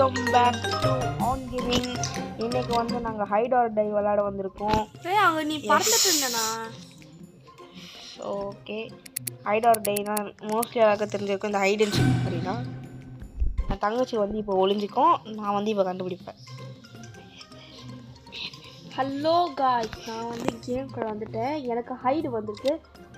Welcome back to on gaming. இன்னைக்கு வந்து நாங்கள் ஹைட் ஆர் டை விளையாட வந்திருக்கோம். அங்கே நீ பறந்துட்டு இருந்தேண்ணா. ஓகே, ஹைட் ஆர் டைனா மோஸ்ட்லி எல்லாருக்கும் தெரிஞ்சிருக்கும். இந்த ஹைட் அண்ட் சீக் அப்படின்னா என் தங்கச்சி வந்து இப்போ ஒளிஞ்சிக்கும், நான் வந்து இப்போ கண்டுபிடிப்பேன். ஹலோ காய்ஸ், நான் வந்து கேம் கூட வந்துட்டேன். எனக்கு ஹைடு வந்துருக்கு.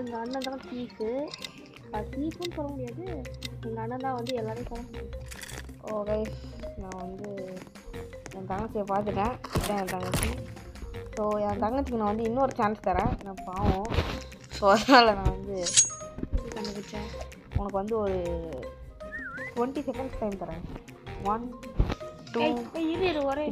எங்கள் அண்ணன் தான் தீஃபு. தீஃபுன்னு சொல்ல முடியாது, எங்கள் அண்ணன் தான் வந்து எல்லாரையும் சொல்ல முடியும். ஓகே, நான் வந்து என் தங்கச்சியை பார்த்துட்டேன். இதான் என் தங்கச்சி. ஸோ என் தங்கச்சிக்கு நான் வந்து இன்னொரு சான்ஸ் தரேன். நான் பாவம், ஸோ அதனால் நான் வந்து கண்டுபிடிச்சேன். உனக்கு வந்து ஒரு 20 செகண்ட்ஸ் டைம் தரேன். 1 2 3 4.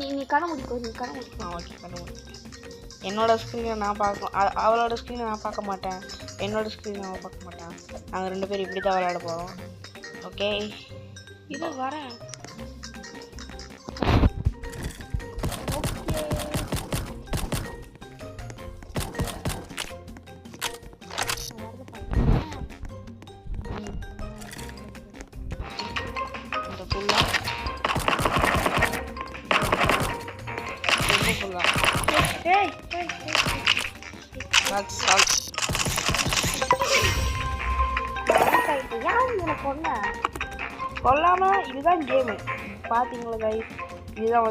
நீ கண்ண முடிக்கும், நீ கண்ண முடிக்கும். ஓகே, கண்டுபிடிச்சேன். என்னோட ஸ்க்ரீனை நான் பார்க்க, அவளோட ஸ்க்ரீனை நான் பார்க்க மாட்டேன், என்னோட ஸ்க்ரீனை அவள் பார்க்க மாட்டேன். நாங்கள் 2 பேரும் இப்படி தான் விளையாட போகிறோம். ஓகே, இது வரேன். இந்த ஃபுல்லாக ரொம்ப ஃபுல்லாக கொல்லாம. இதுதான் கேமு, பார்த்தீங்களா கைஸ்? இதுதான்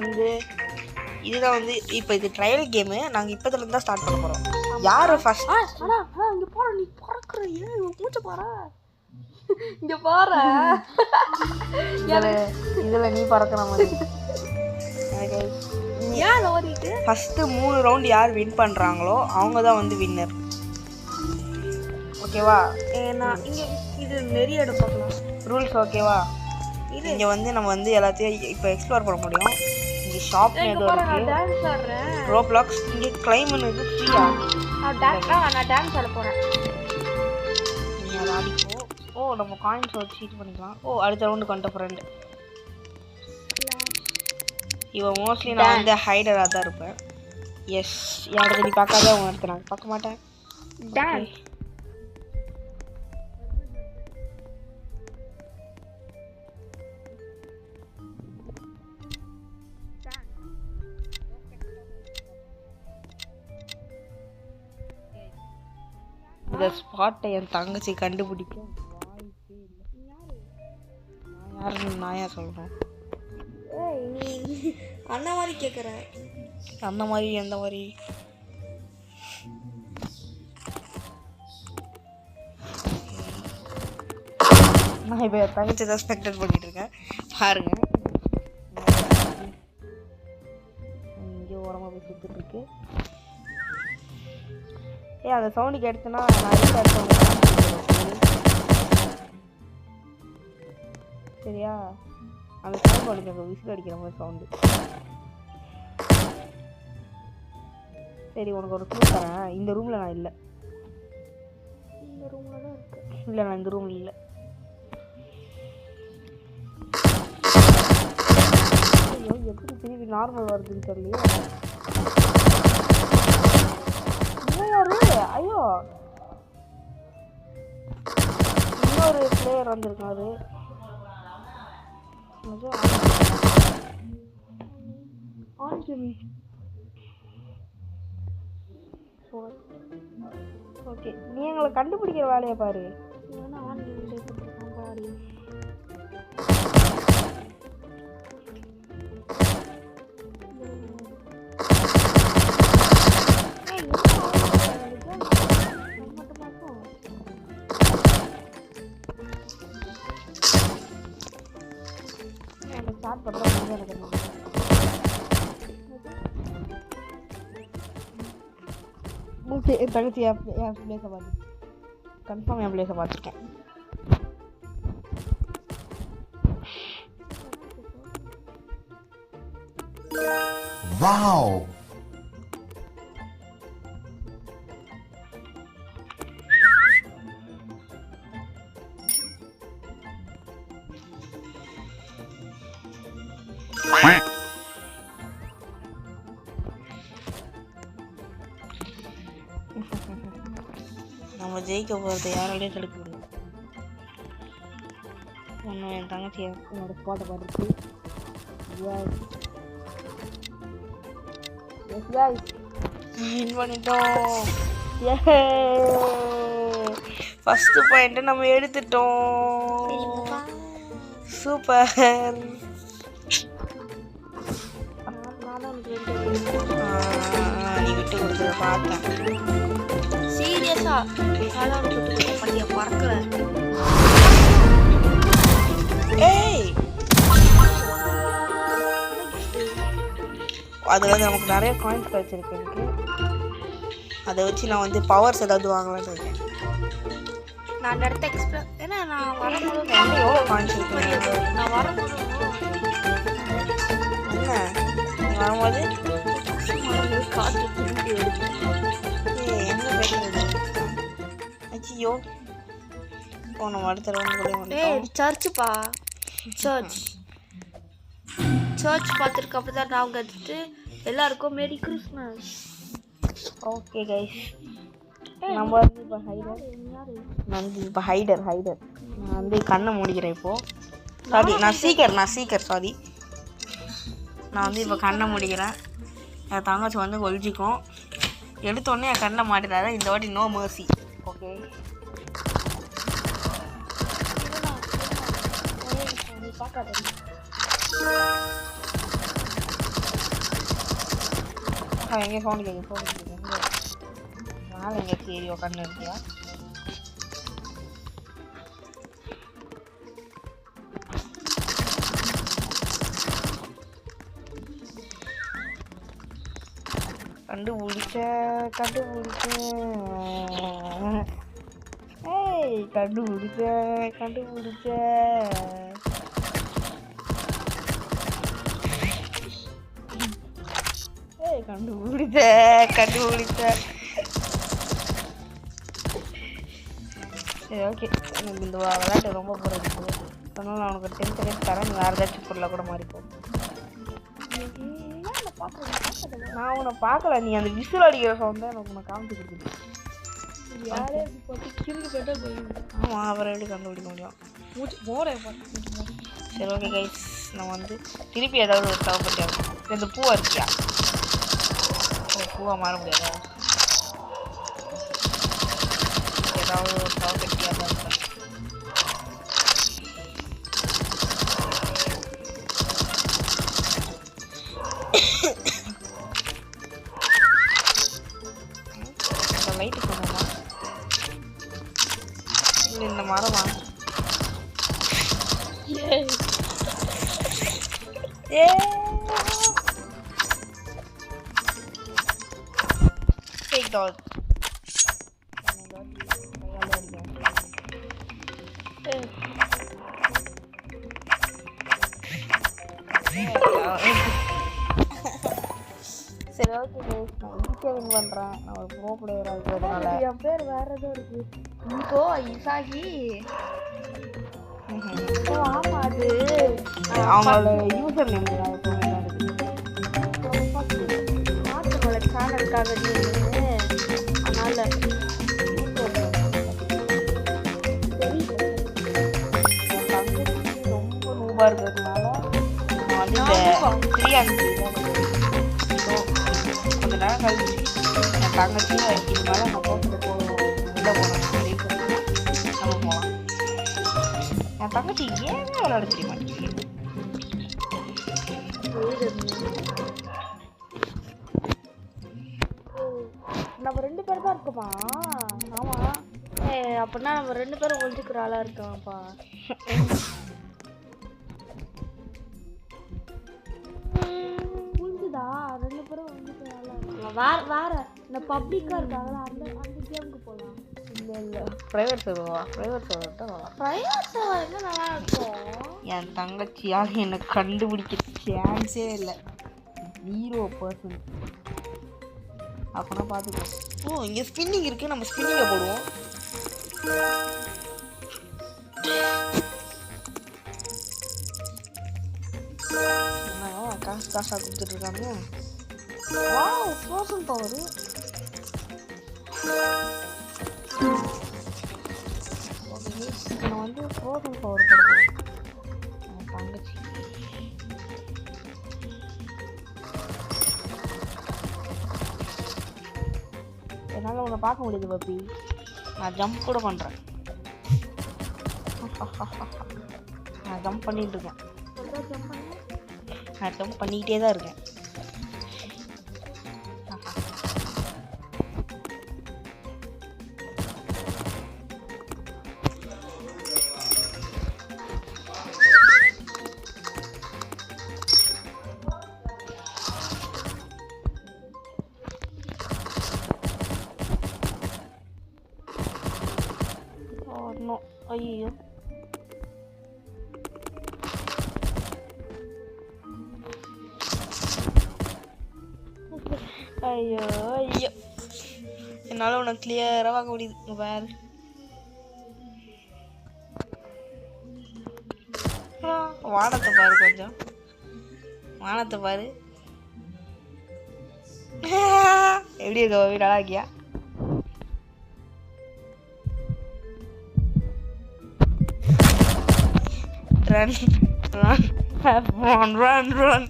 வந்து இப்போ இது ட்ரையல் கேமு. நாங்கள் இப்போதுலேருந்து தான் ஸ்டார்ட் பண்ண போகிறோம். யார் ஃபர்ஸ்ட்? இங்கே போகிற, நீ பறக்குற, ஏன் மூச்சு பாரு, இங்கே பாரு. இதில் நீ பறக்கிற மாதிரி. ஏன் ஓடிட்டு ஃபஸ்ட்டு 3 ரவுண்ட் யார் வின் பண்ணுறாங்களோ அவங்க தான் வந்து வின்னர். ஓகேவா? நான் இங்கே இது நிறைய இடம் பார்க்கலாம். ரூல்ஸ் ஓகேவா? இங்கே வந்து நம்ம வந்து எல்லாத்தையும் இப்போ எக்ஸ்ப்ளோர் பண்ண முடியும். இங்கே ஷாப் ரோப்ளாக்ஸ், இங்கே கிளைம் பண்ணுறது ஃப்ரீயா? நான் டான்ஸ் ஆட போகிறேன். நீ அதை ஆடிப்போ. ஓ, நம்ம காயின்ஸ் வச்சு இது பண்ணிக்கலாம். ஓ, அடுத்த ரவுண்டு கொண்ட ஃப்ரெண்டு இவன். மோஸ்ட்லி நான் வந்து ஹைடராக தான் இருப்பேன். எஸ், யாருக்கு நீ பார்க்காத உங்க அடுத்த நான் பார்க்க மாட்டேன். டான்ஸ் இந்த ஸ்பாட்டை என் தங்கச்சி கண்டுபிடிக்க வாய்ப்பே இல்லை. நான் யார் சொல்கிறேன்? நீ அண்ணா மாதிரி கேட்குற. அந்த மாதிரி எந்த மாதிரி? நான் இப்போ என் தங்கச்சி தான் ஸ்பெக்டேட் பண்ணிட்டு இருக்கேன். பாருங்க, இங்கே ஓரமாக போய் சுற்றிட்டு இருக்கு. அந்த சவுண்டுக்கு எடுத்தோன்னா நான் எடுத்து சரியா? அந்த சவுண்ட் அடிக்க விசில் அடிக்கிற மாதிரி சவுண்டு. சரி, உனக்கு ஒரு க்ளூ தரேன். இந்த ரூமில் நான் இல்லை. இந்த ரூமில் தான் இருக்கு. இல்லை, நான் இந்த ரூமில் இல்லை. ஐயோ, எப்படி திருப்பி நார்மல் வருதுன்னு தெரியலையே. ஐயோ, இன்னொரு பிளேயர் வந்திருக்காரு. ஓகே, நீ எங்களை கண்டுபிடிக்கிற வேலையை பாரு. ஸ்டார்ட் பண்ணுறேன். எனக்கு என் தங்கச்சி என் பிளேஸை பார்த்து கன்ஃபார்ம் என் பிளேஸை பார்த்துருக்கேன். வாவ், நம்ம ஜெயிக்க போகிறத யாராலையும் தடுக்க முடியும். ஒன்று என் தங்கச்சி என்னோட ஸ்பாட்டை பார்த்துச்சு. வின் பண்ணிட்டோம். ஃபர்ஸ்ட் பாயிண்ட் நம்ம எடுத்துட்டோம். சூப்பர். நீ விட்டு கொடுத்தத பார்த்தேன். சீரியஸா காலாவது விட்டு பண்ணிய பறக்கல. ஏய் அதில் வந்து நமக்கு நிறைய காயின்ஸ் கிடச்சிருக்கு. எனக்கு அதை வச்சு நான் வந்து பவர்ஸ் ஏதாவது வாங்கலாம்னு இருக்கேன். நான் அந்த இடத்த எக்ஸ்ப்ளோர் ஏன்னா நான் வரும்போது எவ்வளோ காயின்ஸ் இருக்கு? நான் வரும்போது என்ன வரும்போது காற்று திரும்பி எடுத்து என்ன பேசுறது? ஐயோ நம்ம அடுத்த ரவுண்ட் சர்ச்சுப்பா. சர்ச் பார்த்துருக்கு. அப்படி தான் நான் கற்றுட்டு எல்லாருக்கும் மேரி கிறிஸ்மஸ். ஓகே கைஸ், நம்ம வந்து இப்போ ஹைடர். நான் வந்து இப்போ ஹைடர் நான் வந்து கண்ணை மூடிக்கிறேன் இப்போது. சாரி நான் சீக்கர் சாரி. நான் வந்து இப்போ கண்ணை மூடிக்கிறேன். என் தங்கச்சி வந்து ஒழிச்சிக்கும். எடுத்தோடனே என் கண்ணை மாட்டிடாத. இந்த வாட்டி நோ மர்சி. ஓகே எங்கே சவுண்ட் கேட்குது? மேலே எங்கே சரி உட்காந்து இருக்கியா? கண்டுபிடிச்சேன். ஏய் கண்டுபிடிச்சேன். கண்டுபிடிச்சேன். சரி ஓகே, எனக்கு இந்த விளையாட்டு ரொம்ப பிடிக்கும். அதனால நான் உனக்கு 10 செகண்ட் தரேன். நீ வேறு ஏதாச்சும் பொருளாக கூட மாறிப்போம். நான் உன்னை பார்க்கல. நீ அந்த விசில் அடிக்கிற சவுண்ட் தான் எனக்கு உன்னை காமிச்சு கொடுக்குது. யாரே போட்டு கிறுக்கு போய்ட்டா போயிடும். ஆமாம், அப்புறம் எப்படி கண்டுபிடிக்க முடியும்? சரி ஓகே கைஸ், நான் வந்து திருப்பி ஏதாவது ஒரு தேவைப்பட்டாங்க. இந்த பூவா இருக்கியா? பூவா மாற முடியாதா? ஏதாவது ஒரு தேவைப்பட்டியாக தான் இருக்கேன். லைட்டு போகணுமா? இல்லை இந்த மரமா? ஏ டேக் டால். சரி ஓகே கைஸ், நான் ஈஸியாக வின் பண்ணுறேன். நான் ஒரு ப்ரோ பிளேயராக இருக்கிறதுனால. என் பேர் வேற ஏதோ இருக்கு. இங்கோ இசாகி. ஆமா, அது அவங்களோட யூசர் நேம் மாற்றங்கள சேனலுக்காக அதனால ரொம்ப நூபாக இருக்கிறதுனால நான் வந்து இந்த 3 கொஞ்ச நேரம் கழிச்சு என் தங்கச்சியும் இது மேலே நம்ம போட்டு உள்ளே போனோம். நம்ம போகலாம். என் தங்கச்சி ஏன் விளையாட தெரிய மாட்டேங்குது? நம்ம 2 பேர் தான் இருக்குமா? ஆமா. அப்படின்னா நம்ம 2 பேரும் ஒழிஞ்சுக்கிற ஆளா இருக்கோம்ப்பா. புரிஞ்சுதா? 2 பேரும் ஒழிஞ்சுக்கிற ஆளா இருக்கோம். வேற இந்த பப்ளிக்கா இருக்காங்களா, அந்த கேமுக்கு போகலாம். இல்லை ப்ரைவேட் சர்வரா? ப்ரைவேட் சர்வர் தான். ப்ரைவேட் சர்வர் என்ன நல்லா இருக்கும். என் தங்கச்சியால் என்னை கண்டுபிடிக்க சான்ஸே இல்லை. 0%. அப்போனா பார்த்துக்கோ. ஓ, இங்கே ஸ்பின்னிங் இருக்குது. நம்ம ஸ்பின்னிங்கை போடுவோம். காசாக கொடுத்துட்ருக்காங்க. Wow, frozen power. ஓகே, நான் வந்து ஃப்ரோசன் பவர் போடுவேன். தங்கச்சி என்னால் உன்னை பார்க்க முடியுது பப்பி. நான் ஜம்ப் கூட பண்ணுறேன். நான் ஜம்ப் பண்ணிட்டு இருக்கேன். நான் ஜம்ப் பண்ணிக்கிட்டே தான் இருக்கேன். ஐயோ ஐயோ ஐயோ என்னால் உனக்கு கிளியராக பார்க்க முடியுது. வேறு வானத்தை பாரு, கொஞ்சம் வானத்தை பாரு. எப்படி இருக்க பவி? நல்லா இருக்கியா? Run, run, have fun, run, run.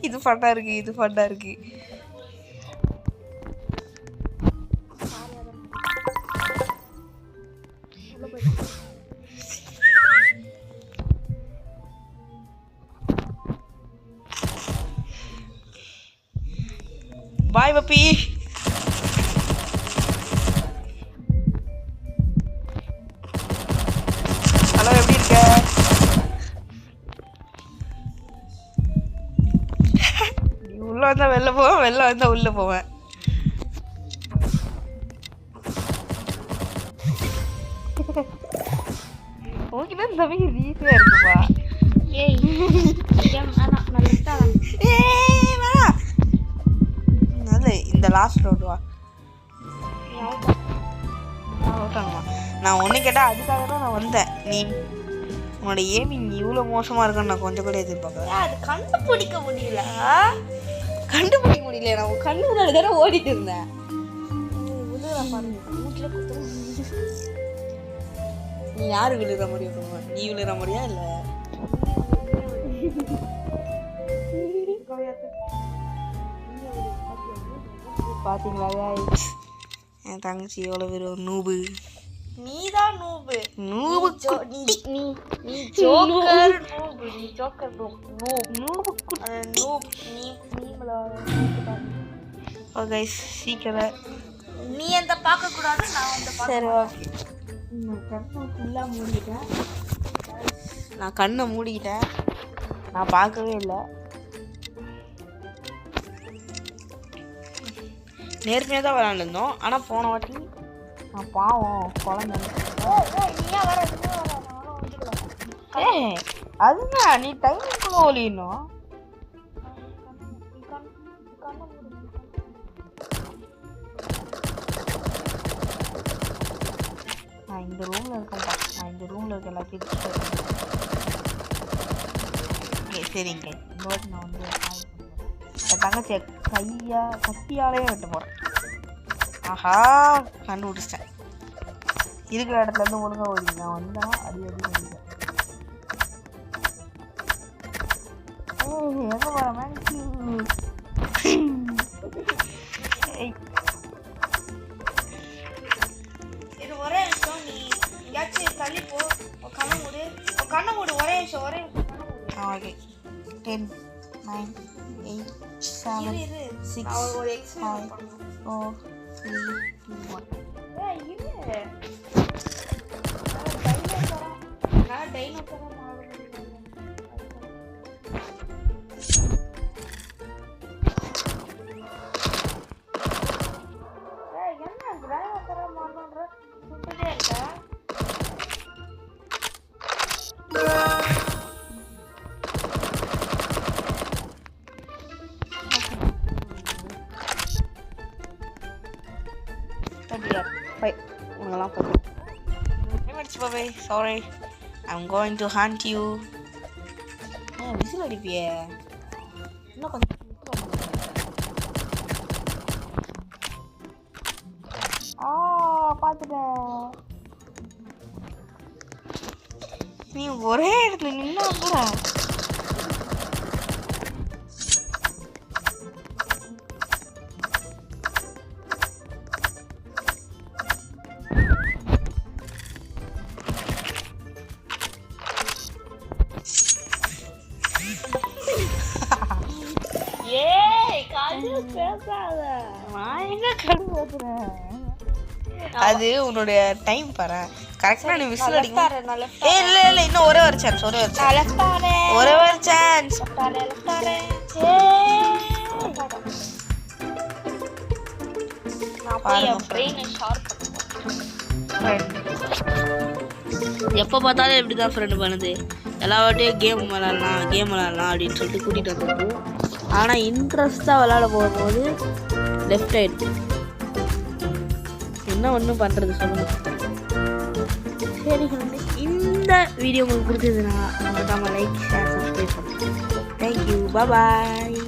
இது ஃபட்டா இருக்கு, இது ஃபட்டா இருக்கு. Bye, puppy. ஹலோ, எப்படி இருக்க? நீ உள்ள வந்தா வெளில போவேன், வெளில வந்தா உள்ள போவேன். உங்ககிட்ட இந்த தம்பிக்கு ஈஸியா இருக்குப்பா. ஏய் நான் லெஃப்டா நல்ல இந்த லாஸ்ட் ரோடு வா. நான் ஒன்று கேட்டால் அதுக்காக தான் நான் வந்தேன். நீ உன்னோட ஏமிங் இவ்வளோ மோசமாக இருக்குன்னு நான் கொஞ்சம் கூட எதிர்பார்க்கல. அது கண்டுபிடிக்க முடியல. கண்டுபிடிக்க முடியல. நான் கண்ணு முன்னாடி தானே ஓடிட்டு இருந்தேன். நீ யாரு விழுற மாதிரியா பண்ணுவ? நீ விழுற மாதிரியா இல்லை? பார்த்தீங்களா என் தங்கச்சி எவ்வளோ பேர் ஒரு நூபு. நீதான் நூபு. நூபு நீ நீ ஜோக்கர் நூபு. நீ ஜோக்கர் நூபு. நூபு நூப் நீ நீங்களா? ஓ கைஸ் சீக்கிரம் நீ எந்த பார்க்க கூடாது, நான் வந்து சரி ஓகே. கண்ணை ஃபுல்லாக மூடிக்கிட்டேன். நான் கண்ணை மூடிக்கிட்டேன். நான் பார்க்கவே இல்லை. நேர்மையாக தான் விளாண்டுருந்தோம். ஆனால் போன வாட்டி நான் பாவம் குழந்தை. ஏ அதுதான் நீ டைமுக்குள்ள ஒழியணும். நான் இந்த ரூமில் இருக்கேன்ப்பா. நான் இந்த ரூமில் இருக்க எல்லாத்தையும் சரிங்க. இந்த வாட்டி நான் வந்து என் தங்கச்சியை கத்தியாலே வெட்ட போகிறேன். ஆஹா கண்டுபிடிச்சிட்டேன். இருக்கிற இடத்துல இருந்து ஒழுங்காக ஓடி நான் வந்தேன். அடி அடி ஓடிட்டேன். எங்கே போகிறேன் மேக்ஸி? இது ஒரே நிமிஷம். நீ எங்கேயாச்சும் தள்ளி போ. கண்ணை மூடு. ஒரே நிமிஷம் ஓகே. 10 9 8 7 6 5 4 3 2 1. நான் டைனோசரா மாறணுன்ற சுத்ததே இருக்கா? Sorry, I'm going to hunt you. Whistle அடிப்பியே. இன்னும் கொஞ்சம் பார்த்துட்டேன். நீ ஒரே இடத்துல நின்னா கூட ஏய் காது பேசாத நான் எங்க கடுப்பாத்துறேன் அது உன்னுடைய டைம் பாரு கரெக்டா நீ விசில் அடிக்கும் ஏய் இல்ல இல்ல இன்னும் ஒரே ஒரு சான்ஸ் ஒரே ஒரு சான்ஸ் எப்போ பார்த்தாலும் எப்படி தான் ஃப்ரெண்டு பண்ணுது எல்லா வாட்டியும் கேம் விளாட்லாம் அப்படின்னு சொல்லிட்டு கூட்டிகிட்டு வந்துருக்கு ஆனால் இன்ட்ரெஸ்ட்டாக விளாட போகும்போது லெஃப்ட் ஆயிடுச்சு என்ன ஒன்றும் பண்ணுறது சொல்லுங்கள் சரி ஃப்ரெண்டு இந்த வீடியோ உங்களுக்கு பிடிச்சதுன்னா மறக்காமல் லைக் ஷேர் சப்ஸ்கிரைப் பண்ணுங்கள் தேங்க்யூ பாய்